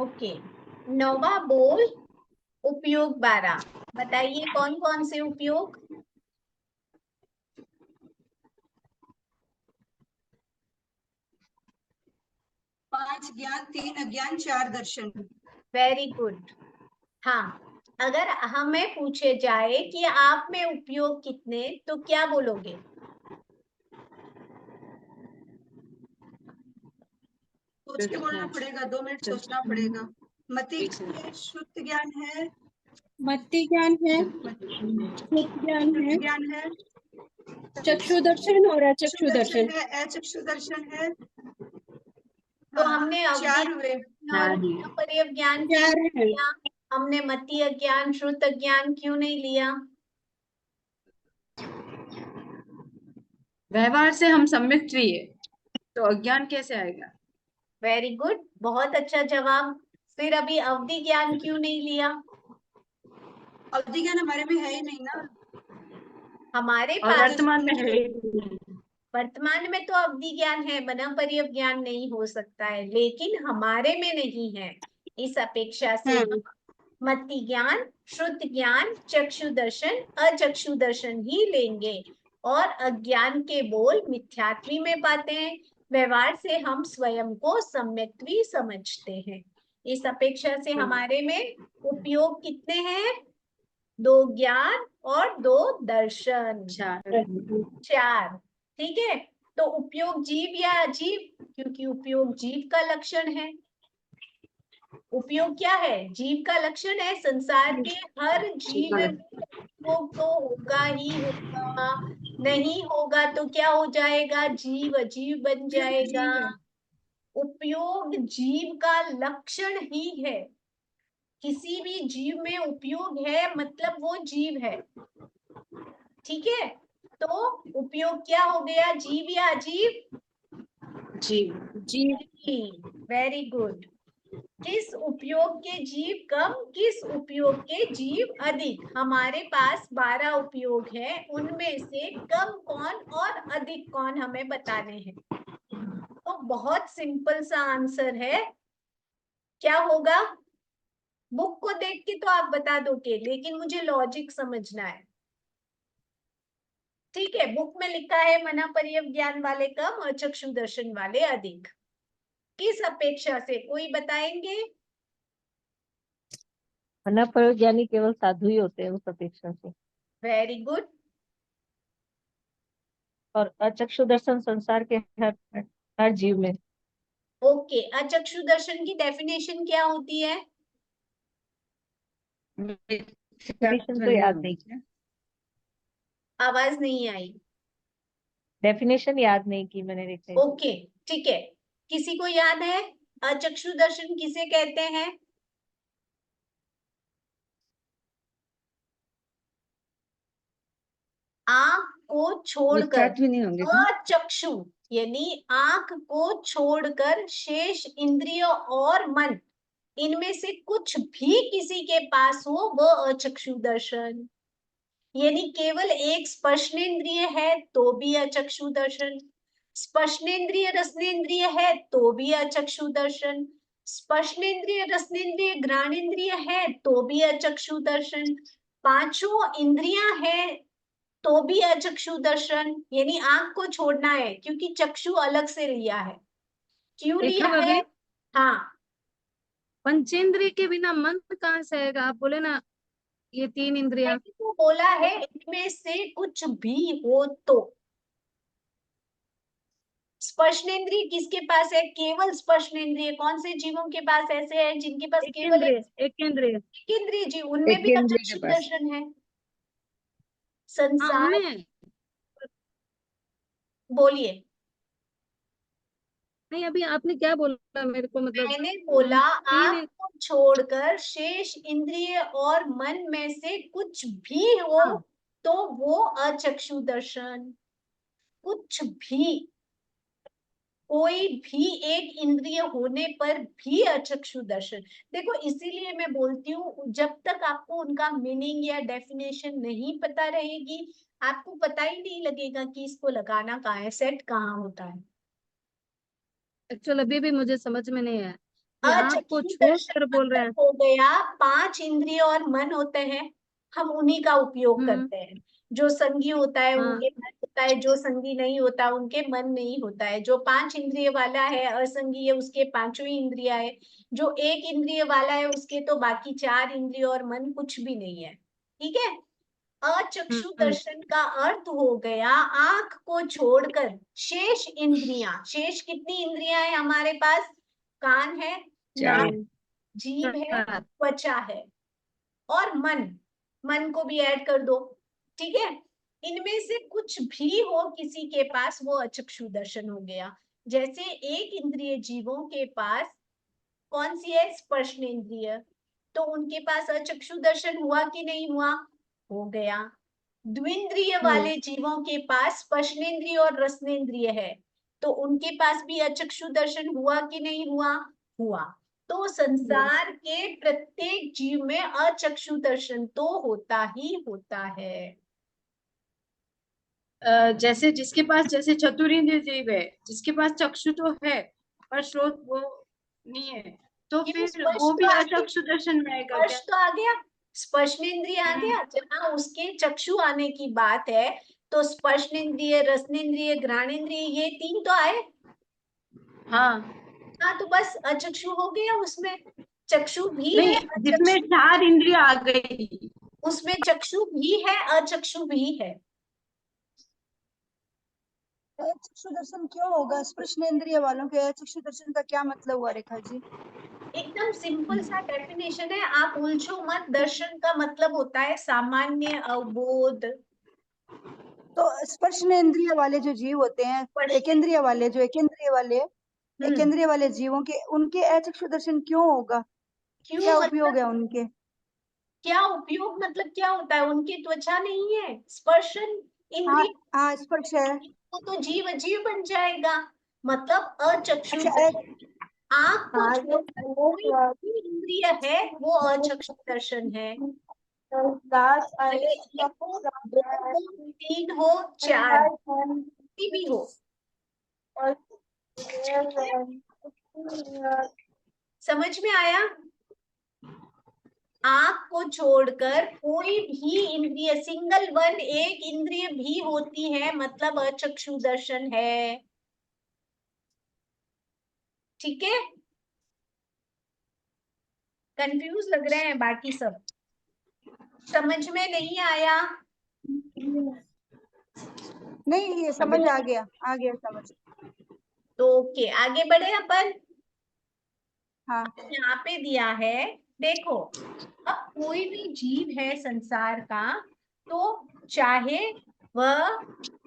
Okay, नौवा बोल उपयोग 12। बताइए कौन कौन से उपयोग? 5 ज्ञान, 3 अज्ञान, 4 दर्शन। Very good. हाँ, अगर हमें पूछे जाए कि आप में उपयोग कितने, तो क्या बोलोगे? सोच के बोलना पड़ेगा, 2 मिनट सोचना पड़ेगा। मति शुद्ध ज्ञान है, मति ज्ञान है, शुद्ध ज्ञान है, ज्ञान है, चक्षु दर्शन और अचक्षु दर्शन है, अचक्षु दर्शन है। तो हमने अवधि 4 हुए। और पर्यव ज्ञान क्यों 4 है। लिया? हमने मति अज्ञान, श्रुत अज्ञान क्यों नहीं लिया? व्यवहार से हम सम्यक है, तो अज्ञान कैसे आएगा? वेरी गुड, बहुत अच्छा जवाब। फिर अभी अवधि ज्ञान क्यों नहीं लिया? अवधि ज्ञान हमारे में है ही नहीं ना, हमारे और पास वर्तमान में है। वर्तमान में तो अवधि ज्ञान है, बना पर्यव ज्ञान नहीं हो सकता है, लेकिन हमारे में नहीं है। इस अपेक्षा से हम मति ज्ञान, श्रुत ज्ञान, चक्षु दर्शन, अचक्षु दर्शन ही लेंगे। और अज्ञान के बोल मिथ्यात्वी में पाते हैं, व्यवहार से हम स्वयं को सम्यक्त्वी समझते हैं। इस अपेक्षा से हमारे में उपयोग कितने हैं? 2 ज्ञान और 2 दर्शन, 4। ठीक है, तो उपयोग जीव या अजीव? क्योंकि उपयोग जीव का लक्षण है। उपयोग क्या है? जीव का लक्षण है। संसार के हर जीव में उपयोग तो होगा ही होगा, नहीं होगा तो क्या हो जाएगा? जीव अजीव बन जाएगा। उपयोग जीव का लक्षण ही है। किसी भी जीव में उपयोग है मतलब वो जीव है। ठीक है, तो उपयोग क्या हो गया? जीव या अजीव? जीव। Very good. किस उपयोग के जीव कम, किस उपयोग के जीव अधिक? हमारे पास 12 उपयोग है, उनमें से कम कौन और अधिक कौन हमें बताने हैं। तो बहुत सिंपल सा आंसर है। क्या होगा? बुक को देख के तो आप बता दोगे, लेकिन मुझे लॉजिक समझना है। ठीक है, बुक में लिखा है मना पर्यव ज्ञान वाले कम और चक्षु दर्शन वाले अधिक। किस अपेक्षा से, कोई बताएंगे? मना पर्यव ज्ञानी केवल साधु ही होते हैं उस अपेक्षा से। Very good. और अचक्षु दर्शन संसार के हर जीव में। ओके, अचक्षु दर्शन की डेफिनेशन क्या होती है? डेफिनेशन तो याद नहीं, आवाज नहीं आई। डेफिनेशन याद नहीं की मैंने, देखा। ओके, ठीक है, किसी को याद है अचक्षु दर्शन किसे कहते हैं? आंख को छोड़कर अचक्षु, यानी आंख को छोड़कर शेष इंद्रिय और मन, इनमें से कुछ भी किसी के पास हो वो अचक्षु दर्शन। यानी केवल एक स्पर्शनेन्द्रिय है तो भी अचक्षु दर्शन, स्पर्शनेन्द्रिय रसनेन्द्रिय है तो भी अचक्षु दर्शन, स्पर्शनेन्द्रिय रसनेन्द्रिय घ्राणेन्द्रिय है तो भी अचक्षु दर्शन, पांचों इंद्रियां हैं तो भी अचक्षु दर्शन। यानी आंख को छोड़ना है क्योंकि चक्षु अलग से लिया है। क्यों लिया है? हाँ, पंचेंद्रिय के बिना मन कहाँ से आएगा? आप बोले ना ये 3 इंद्रियां। तो बोला है इनमें से कुछ भी हो तो। स्पर्शनेन्द्रिय किसके पास है? केवल स्पर्शनेन्द्रिय। कौन से जीवों के पास ऐसे हैं जिनके पास केवल एक इंद्रिय? जी, उनमें भी अचक्षु दर्शन है। संसार, बोलिए। नहीं, अभी आपने क्या बोला मेरे को? मतलब मैंने बोला आंख को छोड़कर शेष इंद्रिय और मन में से कुछ भी हो तो वो अचक्षु दर्शन। कुछ भी, कोई भी एक इंद्रिय होने पर भी अचक्षु दर्शन। देखो, इसीलिए मैं बोलती हूँ जब तक आपको उनका मीनिंग या डेफिनेशन नहीं पता रहेगी, आपको पता ही नहीं लगेगा कि इसको लगाना कहाँ है, सेट कहाँ होता है। एक्चुअल अभी भी मुझे समझ में नहीं आया। यहाँ को अचक्षु छोड़ दर्शन कर बोल रहे हैं। मतलब हो गया 5 इंद्रिय और मन होते हैं, हम उन्हीं का उपयोग करते हैं। जो संगी होता है हाँ। उनके मन होता है, जो संगी नहीं होता उनके मन नहीं होता है। जो 5 इंद्रिय वाला है असंगी है, उसके 5 इंद्रिया है। जो 1 इंद्रिय वाला है उसके तो बाकी 4 इंद्रिय और मन कुछ भी नहीं है। ठीक है। अचक्षु दर्शन का अर्थ हो गया आंख को छोड़कर शेष इंद्रियां। शेष कितनी इंद्रियां है हमारे पास? कान है, नाक, जीभ है, त्वचा है और मन। मन को भी ऐड कर दो। ठीक है। इनमें से कुछ भी हो किसी के पास, वो अचक्षु दर्शन हो गया। जैसे एक इंद्रिय जीवों के पास कौन सी है? स्पर्शनेंद्रिय। तो उनके पास अचक्षु दर्शन हुआ कि नहीं हुआ? हो गया। द्विंद्रिय वाले जीवों के पास स्पर्शनेंद्रिय और रसनेंद्रिय है, तो उनके पास भी अचक्षु दर्शन हुआ कि नहीं हुआ? हुआ। तो संसार के प्रत्येक जीव में अचक्षु दर्शन तो होता ही होता है। जैसे जिसके पास जैसे चतुरिंद्रिय जीव है, जिसके पास चक्षु तो है पर श्रोत वो नहीं है, तो ये फिर स्पर्श वो भी तो आ गया, अचक्षु दर्शन में आएगा क्या? स्पर्श तो आ गया, स्पर्शनेंद्रिय आ गया। जहाँ उसके चक्षु आने की बात है तो स्पर्शनेंद्रिय, रसनेंद्रिय, घ्राणेंद्रिय, ये 3 तो आए। हाँ हाँ, तो बस अचक्षु हो गया। उसमें चक्षु भी है, नहीं, जिसमें अचक्षु, 4 इंद्रिय आ गई। उसमें चक्षु भी है, अचक्षु भी है। चक्षु दर्शन क्यों होगा? स्पर्शनेंद्रिय वालों के चक्षु दर्शन का क्या मतलब हुआ रेखा जी? एकदम सिंपल सा डेफिनेशन है, आप उलझो मत। दर्शन का मतलब होता है सामान्य अवबोध। तो स्पर्शनेंद्रिय वाले जो जीव होते हैं, एकेंद्रिय वाले एकेंद्रिय वाले जीवों के, उनके अचक्षु दर्शन क्यों होगा? क्यों क्या उपयोग मतलब? है उनके? क्या उपयोग मतलब क्या होता है? उनकी त्वचा नहीं है, स्पर्शन हाँ इंद्रिय, हाँ, स्पर्श है। वो तो जीव अजीव बन जाएगा। मतलब अचक्षु अच्छा दर्शन, आंख को हाँ छोड़ कोई भी इंद्रिय है वो अचक्षु दर्शन है। भले एक हो, 2 हो, 3 हो, 4 कोई भी हो। समझ में आया? आंख को छोड़कर कोई भी इंद्रिय, सिंगल वन, एक इंद्रिय भी होती है मतलब अचक्षु दर्शन है। ठीक है। कंफ्यूज लग रहे हैं बाकी सब? समझ में नहीं आया? नहीं, ये समझ आ गया समझ। तो ओके, आगे बढ़े अपन। हाँ यहाँ पे दिया है, देखो, अब कोई भी जीव है संसार का, तो चाहे वह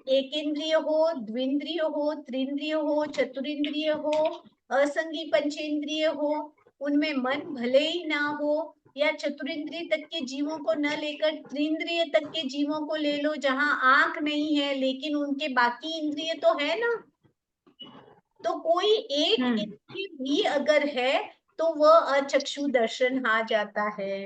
एक इंद्रिय हो, द्विंद्रिय हो, त्रिंद्रिय हो, चतुरिंद्रिय हो, असंगी पंचेंद्रिय हो, उनमें मन भले ही ना हो, या चतुरिंद्रिय तक के जीवों को न लेकर त्रिंद्रिय तक के जीवों को ले लो, जहां आंख नहीं है लेकिन उनके बाकी इंद्रिय तो है ना। तो कोई एक इंद्रिय भी अगर है तो वह अचक्षु दर्शन आ जाता है।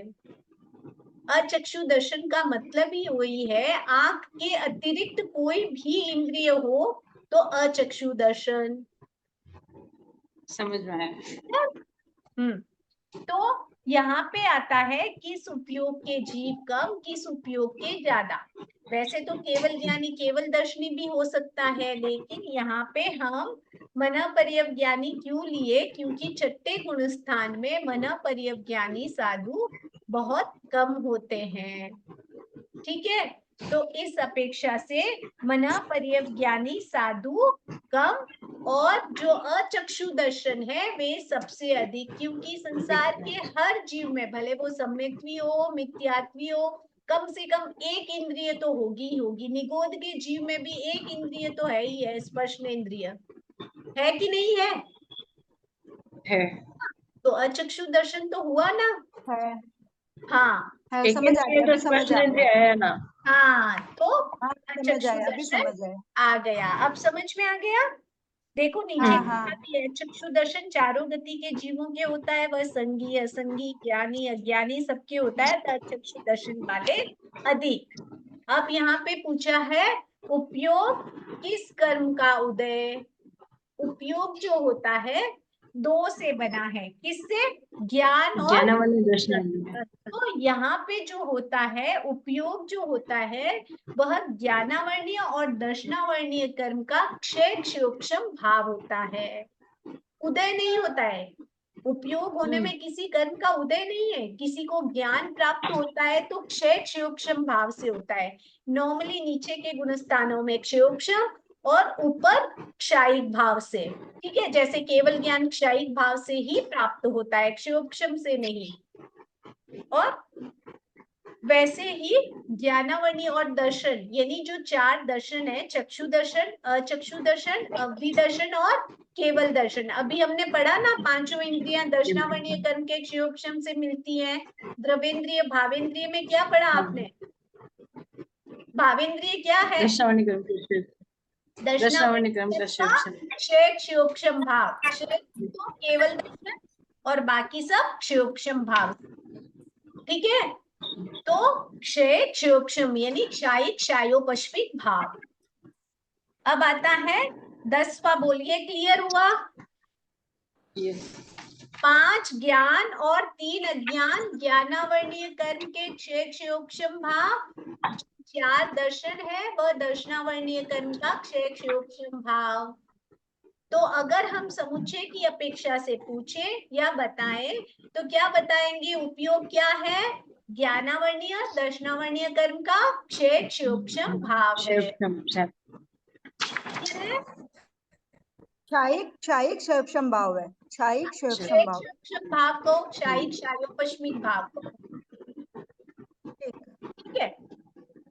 अचक्षु दर्शन का मतलब ही वही है, आंख के अतिरिक्त कोई भी इंद्रिय हो तो अचक्षु दर्शन। समझ में आया। तो यहाँ पे आता है किस उपयोग के जीव कम, किस उपयोग के ज्यादा। वैसे तो केवल ज्ञानी केवल दर्शनी भी हो सकता है, लेकिन यहाँ पे हम मन पर्यवज्ञानी क्यों लिए? क्योंकि छठे गुण स्थान में मन पर्यवज्ञानी साधु बहुत कम होते हैं। ठीक है। तो इस अपेक्षा से मन पर्यवज्ञानी साधु कम, और जो अचक्षु दर्शन है वे सबसे अधिक, क्योंकि संसार के हर जीव में, भले वो सम्यक्त्वी हो, मिथ्यात्वी हो, कम से कम एक इंद्रिय तो होगी ही होगी। निगोद के जीव में भी एक इंद्रिय तो है ही है, स्पर्शनेंद्रिय, है कि नहीं है? है तो अचक्षु दर्शन तो हुआ ना। है, हाँ है समझ आ गया, अभी समझ आ गया। है ना। हाँ, तो हाँ समझ अचक्षु आया, अभी दर्शन समझ आया। आ गया। अब समझ में आ गया? देखो नीचे हाँ हाँ लिखा भी है, चक्षु दर्शन चारों गति के जीवों के होता है, वह संगी, असंगी, ज्ञानी, अज्ञानी सबके होता है, तो चक्षु दर्शन वाले अधिक। अब यहाँ पे पूछा है उपयोग किस कर्म का उदय। उपयोग जो होता है दो से बना है, किससे? ज्ञान और ज्ञानावली दर्शनावली। तो यहाँ पे जो होता है उपयोग जो होता है वह ज्ञानावर्णीय और दर्शनावर्णीय कर्म का क्षय क्षयोक्षम भाव होता है, उदय नहीं होता है। उपयोग होने में किसी कर्म का उदय नहीं है। किसी को ज्ञान प्राप्त होता है तो क्षय क्षयोक्षम भाव से होता है। नॉर्मली नीचे के गुणस्थानों में क्षयोक्षम और ऊपर क्षायिक भाव से, ठीक है। जैसे केवल ज्ञान क्षायिक भाव से ही प्राप्त होता है, क्षयोक्षम से नहीं। और वैसे ही ज्ञानावर्णीय और दर्शन यानी जो चार दर्शन है, चक्षु दर्शन, अचक्षु दर्शन, अवधि दर्शन और केवल दर्शन। अभी हमने पढ़ा ना, पांचों इंद्रियां दर्शनावर्णीय कर्म के क्षयोक्षम से मिलती हैं। द्रवेंद्रिय भावेंद्रिय में क्या पढ़ा आपने? भावेंद्रिय क्या है? दर्शनावली कर्म के दर्शनावली कर्म का क्षयोक्षम। क्षय क्षयोक्षम भाव, क्षय तो केवल दर्शन और बाकी सब क्षयोक्षम भाव, ठीक है। तो क्षय क्षयोक्षम यानी क्षायिक क्षायोपश्मिक भाव। अब आता है 10वां, बोलिए क्लियर हुआ? 5 ज्ञान और 3 अज्ञान ज्ञानावर्णीय कर्म के क्षय क्षयोक्षम भाव। 4 दर्शन है वह दर्शनावर्णीय कर्म का क्षय क्षयोक्षम भाव। तो अगर हम समुच्चय की अपेक्षा से पूछे या बताएं तो क्या बताएंगे? उपयोग क्या है? ज्ञानावर्णीय दर्शनावर्णीय कर्म का क्षय क्षयोक्षम भाव है। क्षायिक क्षायिक क्षयोक्षम भाव है, क्षायिक क्षयोक्षम क्षय भाव। क्षयोक्षम भाव को क्षायिक क्षायोपश्मिक भाव को, ठीक है।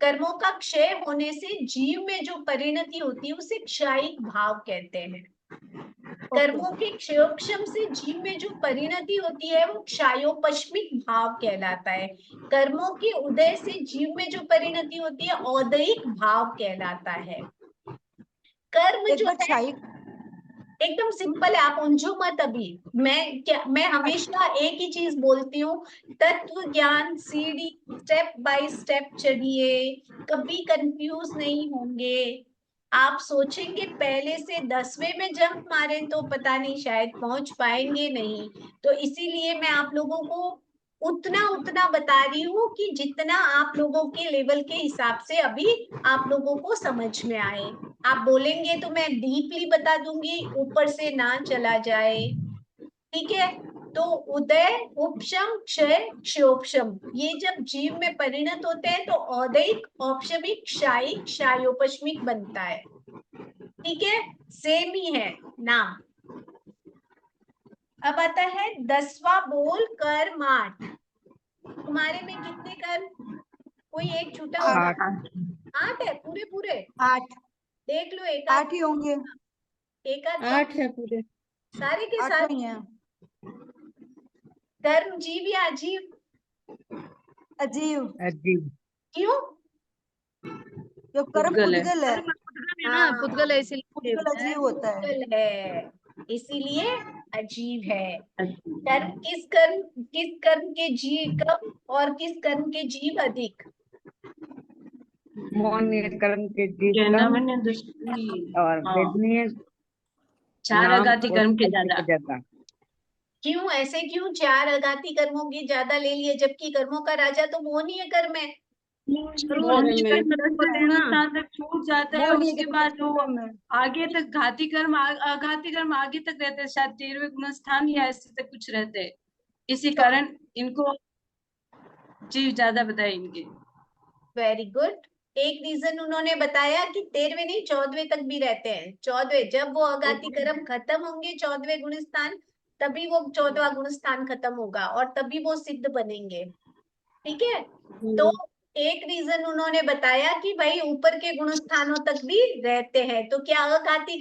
कर्मों का क्षय होने से जीव में जो परिणति होती है उसे क्षायिक भाव कहते हैं। कर्मों के क्षयोक्षम से जीव में जो परिणति होती है वो क्षायोपश्मिक भाव कहलाता है। कर्मों के उदय से जीव में जो परिणति होती है औदयिक भाव कहलाता है। कर्म जो है क्षायिक एकदम सिंपल है, आप उलझो मत। अभी मैं हमेशा एक ही चीज बोलती हूँ, तत्व ज्ञान सीढ़ी स्टेप बाय स्टेप चढ़िए, कभी कंफ्यूज नहीं होंगे। आप सोचेंगे पहले से 10वें में जंप मारे तो पता नहीं शायद पहुंच पाएंगे नहीं। तो इसीलिए मैं आप लोगों को उतना बता रही हूँ कि जितना आप लोगों के लेवल के हिसाब से अभी आप लोगों को समझ में आए। आप बोलेंगे तो मैं डीपली बता दूंगी, ऊपर से ना चला जाए, ठीक है। तो उदय, उपशम, क्षय, क्षयोपशम, ये जब जीव में परिणत होते हैं तो औदयिक, औपशमिक, क्षायिक, क्षायोपश्मिक बनता है, ठीक है। सेम ही है नाम। अब आता है 10वां बोल, कर्म 8। तुम्हारे में कितने कर्म? कोई एक छूटा होगा? 8 है पूरे पूरे? 8 देख लो, एक 8 ही होंगे। एक 8 है पूरे, सारे के 8 सारे ही हैं। कर्म जीव या अजीव? अजीव। अजीब। क्यों? जो कर्म पुद्गल है। पुद्गल है, है ना, पुद्गल है इसीलिए पुद्गल अजीव होता है। पुद्गल है इसीलिए अजीब है। कर्म किस कर्म के जीव कम और किस कर्म के जीव अधिक? मोहनीय कर्म के जीव कम ज्ञानावली दर्शनावली और वेदनीय चार नाम अगाति और कर्म के कर्म ज्यादा। ज्यादा। क्यों ऐसे? क्यों 4 अघाती कर्मों की ज्यादा ले लिए, जबकि कर्मों का राजा तो मोहनीय कर्म है। मोहनीय कर्म 10 गुणस्थान तक छूट जाता है, मोहनीय उसके कर्म बाद किसको वो कम है? आगे तक घाती कर्म आघाती कर्म आगे तक रहते हैं, शायद 13वें गुणस्थान या ऐसे तक कुछ रहते हैं। इसी कारण इनको जीव ज्यादा बताए इनके। Very good. एक रीजन उन्होंने बताया कि 13वें नहीं 14वें तक भी रहते हैं। 14वें जब वो अघाती कर्म खत्म होंगे, 14वें गुणस्थान, तभी वो 14वां गुणस्थान खत्म होगा और तभी वो सिद्ध बनेंगे, ठीक है। तो एक रीजन उन्होंने बताया कि भाई ऊपर के गुणस्थानों तक भी रहते हैं। तो क्या घाती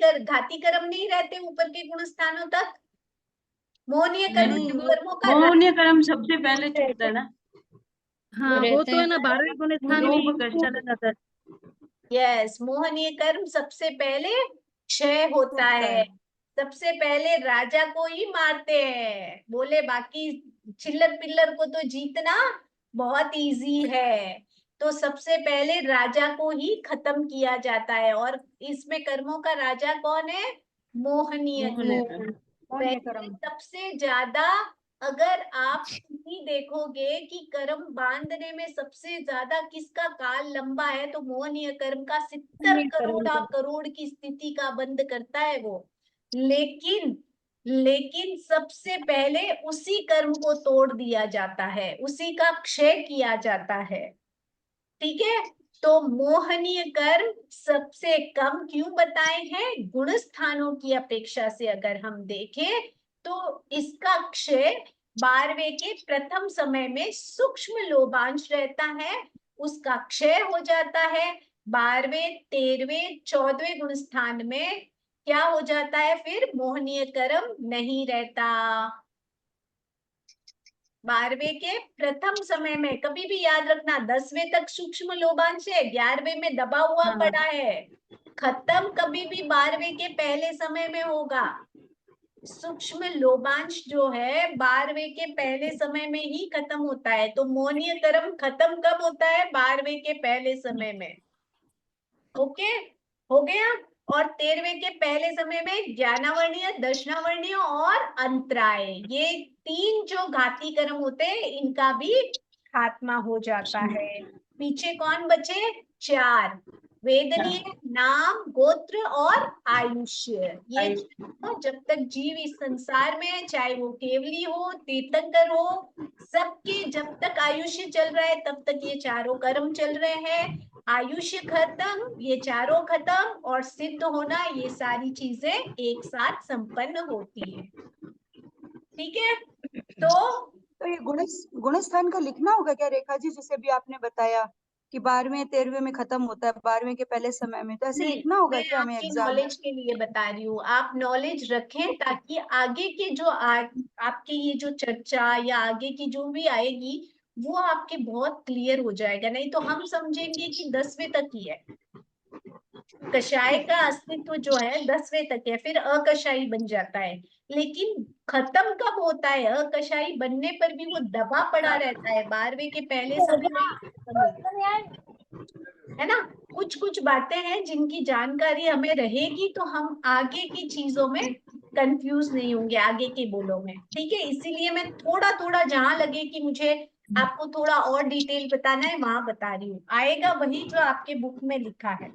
कर्म नहीं रहते ऊपर के गुणस्थानों तक? मोहनीय कर्मों का मोहनीय कर्म सबसे पहले छूटता है ना। हाँ वो तो है ना, 12वें गुणस्थान में लोभ का चला जाता है। यस, मोहनीय कर्म सबसे पहले क्षय होता है। सबसे पहले राजा को ही मारते हैं, बोले बाकी चिल्लर पिल्लर को तो जीतना बहुत इजी है। तो सबसे पहले राजा को ही खत्म किया जाता है। और इसमें कर्मों का राजा कौन है? मोहनीय कर्म। मोहनीय कर्म। सबसे ज्यादा अगर आप ही देखोगे कि कर्म बांधने में सबसे ज्यादा किसका काल लंबा है, तो मोहनीय कर्म का 70 करोड़ की स्थिति का बंद करता है वो। लेकिन सबसे पहले उसी कर्म को तोड़ दिया जाता है, उसी का क्षय किया जाता है। ठीक है, तो मोहनीय कर्म सबसे कम क्यों बताए हैं? गुण स्थानों की अपेक्षा से अगर हम देखें तो इसका क्षय 12वें के प्रथम समय में सूक्ष्म लोभांश रहता है, उसका क्षय हो जाता है। 12वें, 13वें, 14वें गुण स्थान में क्या हो जाता है? फिर मोहनीय कर्म नहीं रहता। 12वें के प्रथम समय में कभी भी याद रखना, 10वें तक सूक्ष्म लोभांश है, 11वें में दबा हुआ पड़ा है। खत्म कभी भी 12वें के पहले समय में होगा। सूक्ष्म लोभांश जो है 12वें के पहले समय में ही खत्म होता है। तो मोहनीय कर्म खत्म कब होता है? 12वें के पहले समय में। ओके, हो गया। और 13वें के पहले समय में ज्ञानावर्णीय, दर्शनावर्णीय और अंतराय, ये 3 जो घाती कर्म होते हैं इनका भी खात्मा हो जाता है। पीछे कौन बचे? 4, वेदनीय, नाम, गोत्र और आयुष्य। ये जब तक जीव इस संसार में है, चाहे वो केवली हो, तीर्थंकर हो, सबके जब तक आयुष्य चल रहा है तब तक ये चारों कर्म चल रहे हैं। आयुष्य खत्म, ये चारों खत्म, और सिद्ध होना, ये सारी चीजें एक साथ संपन्न होती है। ठीक है, तो ये गुण स्थान का लिखना होगा क्या रेखा जी? जैसे भी आपने बताया कि 12वें 13वें में खत्म होता है, 12वें के पहले समय में, तो ऐसे लिखना होगा क्या हमें आपकी एग्जाम में? नॉलेज के लिए बता रही हूँ, आप नॉलेज रखें ताकि आगे के जो आपके ये जो चर्चा या आगे की जो भी आएगी वो आपके बहुत क्लियर हो जाएगा। नहीं तो हम समझेंगे कि 10वें तक ही है, कषाय का अस्तित्व जो है 10वें तक है, फिर अकषाई बन जाता है। लेकिन खत्म कब होता है? अकषाई बनने पर भी वो दबा पड़ा रहता है, 12वें के पहले समय में खत्म होता है ना। कुछ कुछ बातें हैं जिनकी जानकारी हमें रहेगी तो हम आगे की चीजों में कंफ्यूज नहीं होंगे, आगे के बोलों में। ठीक है, इसीलिए मैं थोड़ा थोड़ा जहां लगे कि मुझे आपको थोड़ा और डिटेल बताना है वहां बता रही हूँ। आएगा वही जो आपके बुक में लिखा है,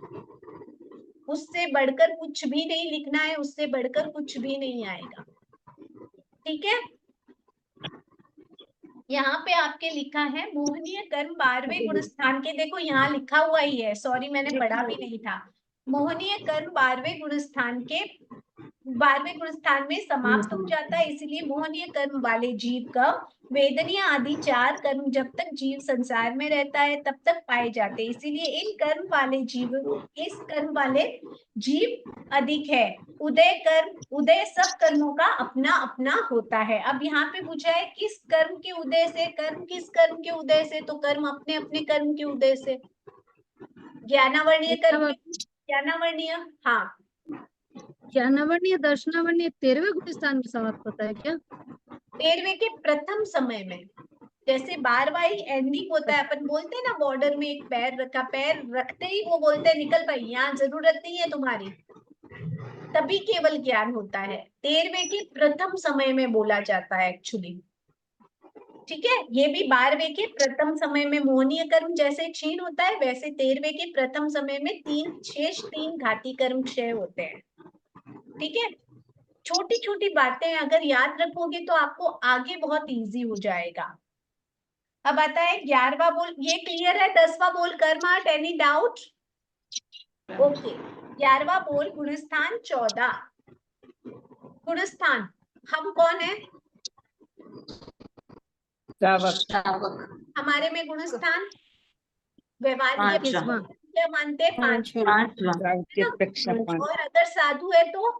उससे बढ़कर कुछ भी नहीं लिखना है, उससे बढ़कर कुछ भी नहीं आएगा। ठीक है, यहाँ पे आपके लिखा है मोहनीय कर्म 12वें गुण स्थान के, देखो यहाँ लिखा हुआ ही है, सॉरी मैंने पढ़ा भी नहीं था। मोहनीय कर्म 12वें गुण स्थान के 12वें गुण स्थान में समाप्त हो जाता है, इसलिए मोहनीय कर्म वाले जीव का वेदनीय आदि 4 कर्म जब तक जीव संसार में रहता है तब तक पाए जाते हैं। इसीलिए इन कर्म वाले जीव, इस कर्म वाले जीव अधिक है। उदय सब कर्मों का अपना अपना होता है। अब यहाँ पे पूछा है किस कर्म के उदय से, कर्म किस कर्म के उदय से, तो कर्म अपने अपने कर्म के उदय से। ज्ञानावर्णीय कर्म, ज्ञानावर्णीय, हाँ ज्ञानावर्णीय, दर्शनावर्णीय 13वें गुण स्थान में समाप्त होता है क्या? 13वें के प्रथम समय में, जैसे 12वां ही एंडिंग होता है। अपन बोलते हैं ना बॉर्डर में एक पैर रखा, पैर रखते ही वो बोलते हैं निकल भाई, यहाँ जरूरत नहीं है तुम्हारी, तभी केवल ज्ञान होता है। 13वें के प्रथम समय में बोला जाता है एक्चुअली। ठीक है, ये भी 12वें के प्रथम समय में मोहनीय कर्म जैसे क्षीण होता है, वैसे 13वें के प्रथम समय में 3 घाती कर्म क्षय होते हैं। ठीक है, छोटी छोटी बातें अगर याद रखोगे तो आपको आगे बहुत इजी हो जाएगा। अब आता है 11वां बोल, ये क्लियर है? 10वां बोल कर्माट, एनी डाउट? ओके, 11वां बोल गुणस्थान 14। गुणस्थान हम कौन है? हमारे में गुणस्थान व्यवहार क्या मानते हैं? 5। और अगर साधु है तो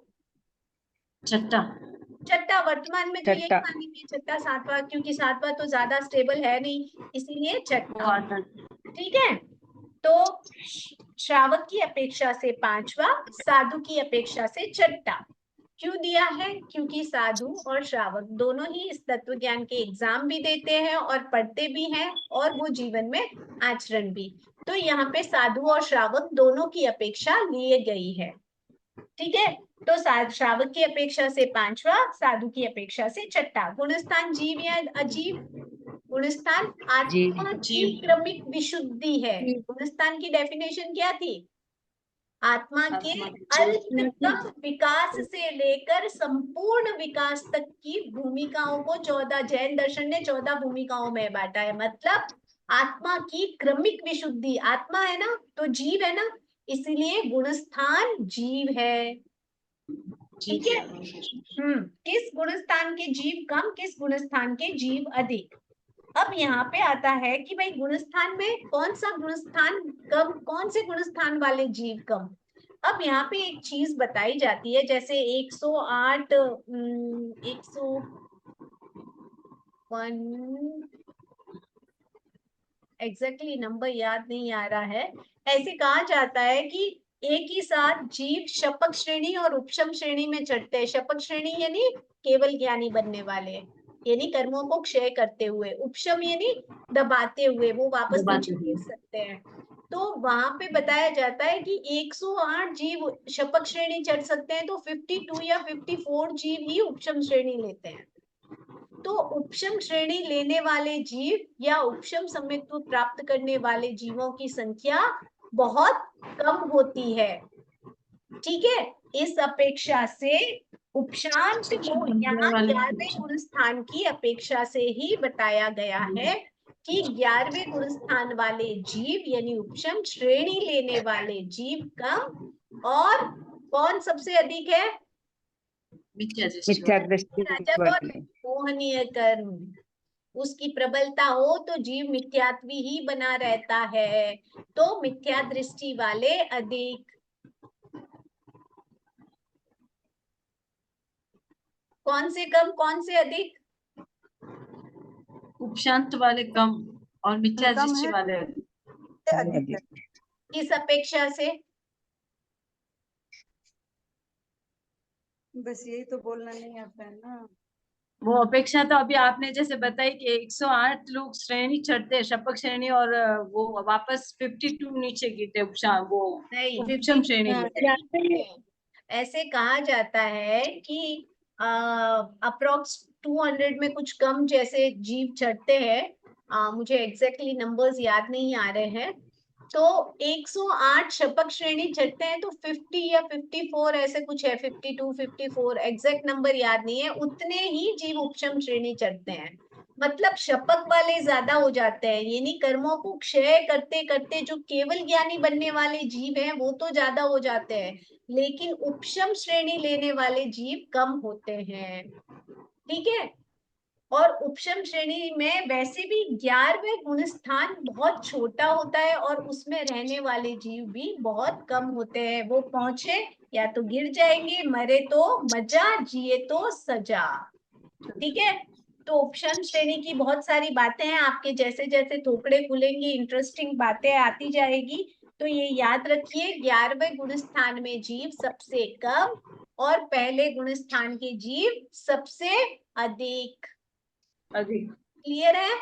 छठा। वर्तमान में तो यही मानेंगे, छठा 7वां, क्योंकि 7वां तो ज्यादा स्टेबल है नहीं, इसलिए छठा। ठीक है, तो श्रावक की अपेक्षा से 5वां, साधु की अपेक्षा से छठा। क्यों दिया है? क्योंकि साधु और श्रावक दोनों ही इस तत्व ज्ञान के एग्जाम भी देते हैं और पढ़ते भी हैं, और वो जीवन में आचरण भी। तो यहाँ पे साधु और श्रावक दोनों की अपेक्षा लिए गई है। ठीक है, तो श्रावक की अपेक्षा से पांचवा, साधु की अपेक्षा से छठा। गुणस्थान जीव या अजीव? गुणस्थान आत्मा की क्रमिक विशुद्धि है। गुणस्थान की डेफिनेशन क्या थी? आत्मा के अल्पतम विकास से लेकर संपूर्ण विकास तक की भूमिकाओं को 14, जैन दर्शन ने 14 भूमिकाओं में बांटा है। मतलब आत्मा की क्रमिक विशुद्धि, आत्मा है ना तो जीव है ना, इसलिए गुणस्थान जीव है। ठीक है। किस गुणस्थान के जीव कम, किस गुणस्थान के जीव अधिक। अब यहाँ पे आता है कि भाई गुणस्थान में कौन सा गुणस्थान कम, कौन से गुणस्थान वाले जीव कम। अब यहाँ पे एक चीज बताई जाती है, जैसे 108 101 एग्जैक्टली नंबर याद नहीं आ रहा है। ऐसे कहा जाता है कि एक ही साथ जीव शपथ श्रेणी और उपशम श्रेणी में चढ़ते हैं। शपथ श्रेणी यानी केवल ज्ञानी बनने वाले, यानी कर्मों को क्षय करते हुए। उपशम यानी दबाते हुए, वो वापस नीचे गिर सकते हैं। तो वहां पे बताया जाता है कि 108 जीव शपथ श्रेणी चढ़ सकते हैं, तो 52 या 54 जीव ही उपशम श्रेणी लेते हैं। तो उपशम श्रेणी लेने वाले जीव या उपशम समित्व प्राप्त करने वाले जीवों की संख्या बहुत कम होती है। ठीक है। इस अपेक्षा से उपशांत को यहाँ 11वें गुणस्थान की अपेक्षा से ही बताया गया है कि 11वें गुणस्थान वाले जीव यानी उपशम श्रेणी लेने वाले जीव कम, और कौन सबसे अधिक है? मिथ्या दृष्टि राजा वाले। मोहनीय कर्म, उसकी प्रबलता हो तो जीव मिथ्यात्वी ही बना रहता है। तो मिथ्या दृष्टि वाले अधिक। कौन से कम, कौन से अधिक? उपशांत वाले कम और मिथ्या कम दृष्टि है, वाले अधिक है। किस अपेक्षा से? बस यही तो बोलना नहीं आता है ना। वो अपेक्षा तो अभी आपने जैसे बताई कि 108 लोग श्रेणी चढ़ते हैं शपथ श्रेणी, और वो वापस 52 नीचे गिरते वो नहीं, उपशम श्रेणी में। ऐसे कहा जाता है कि अप्रोक्स 200 में कुछ कम जैसे जीव चढ़ते हैं। मुझे एग्जैक्टली नंबर्स याद नहीं आ रहे हैं। तो 108 शपथ श्रेणी चढ़ते हैं, तो 50 या 54 ऐसे कुछ है, 52 54 एग्जैक्ट नंबर याद नहीं है, उतने ही जीव उपशम श्रेणी चढ़ते हैं। मतलब शपथ वाले ज्यादा हो जाते हैं, यानी कर्मों को क्षय करते करते जो केवल ज्ञानी बनने वाले जीव हैं वो तो ज्यादा हो जाते हैं, लेकिन उपशम श्रेणी लेने वाले जीव कम होते हैं। ठीक है। और उपशम श्रेणी में वैसे भी 11वें गुणस्थान बहुत छोटा होता है और उसमें रहने वाले जीव भी बहुत कम होते हैं। वो पहुंचे या तो गिर जाएंगे, मरे तो मजा, जिए तो सजा। ठीक है। तो उपशम श्रेणी की बहुत सारी बातें हैं, आपके जैसे जैसे थोपड़े खुलेंगे इंटरेस्टिंग बातें आती जाएगी। तो ये याद रखिए, 11वें गुणस्थान में जीव सबसे कम और पहले गुणस्थान के जीव सबसे अधिक। क्लियर है?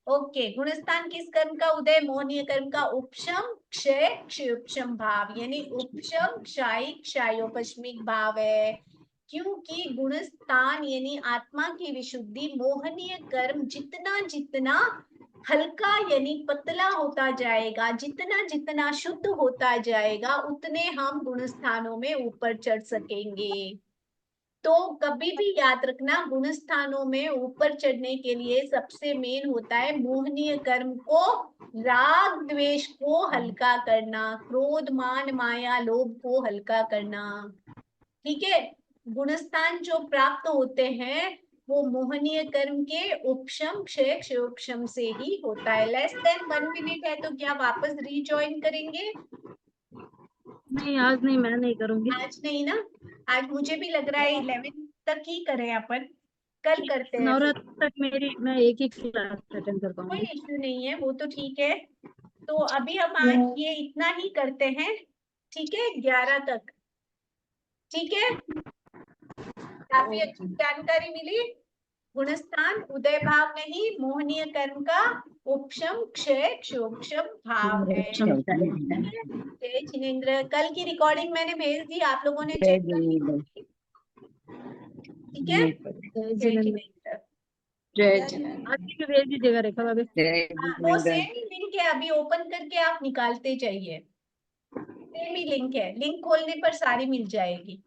ओके। गुणस्थान किस कर्म का उदय? मोहनीय कर्म का उपशम क्षय क्षयोपशम भाव, यानी उपशम क्षायी क्षयोपशमिक भाव है। क्योंकि गुणस्थान यानी आत्मा की विशुद्धि मोहनीय कर्म जितना जितना हल्का यानी पतला होता जाएगा, जितना जितना शुद्ध होता जाएगा, उतने हम गुणस्थानों में ऊपर चढ़ सकेंगे। तो कभी भी याद रखना, गुण स्थानों में ऊपर चढ़ने के लिए सबसे मेन होता है मोहनीय कर्म को, राग द्वेष को हल्का करना, क्रोध मान माया लोभ को हल्का करना। ठीक है। गुणस्थान जो प्राप्त होते हैं वो मोहनीय कर्म के उपशम क्षय क्षयोपशम से ही होता है। लेस देन 1 मिनट है, तो क्या वापस रीजॉइन करेंगे? नहीं, आज नहीं, मैं नहीं करूंगी। आज नहीं ना, आज मुझे भी लग रहा है 11 तक ही करें अपन, कल करते हैं। नवरात्र तक मैं एक ही क्लास अटेंड कर कोई पाऊंगी। इश्यू नहीं है, वो तो ठीक है। तो अभी हम आज ये इतना ही करते हैं। ठीक है, 11 तक। ठीक है, काफी अच्छी जानकारी मिली। गुणस्थान उदय भाव नहीं, मोहनीय कर्म का उपशम क्षय क्षोक्षम भाव है। जय जिनेंद्र। कल की रिकॉर्डिंग मैंने भेज दी, आप लोगों ने चेक कर ली होगी। ठीक है, जय जिनेंद्र। जय जिनेंद्र। आगे भी भेज दीजिएगा रेखा भाभी। वो सेम ही लिंक है, अभी ओपन करके आप निकालते जाइए। सेम ही लिंक है, लिंक खोलने पर सारी मिल जाएगी।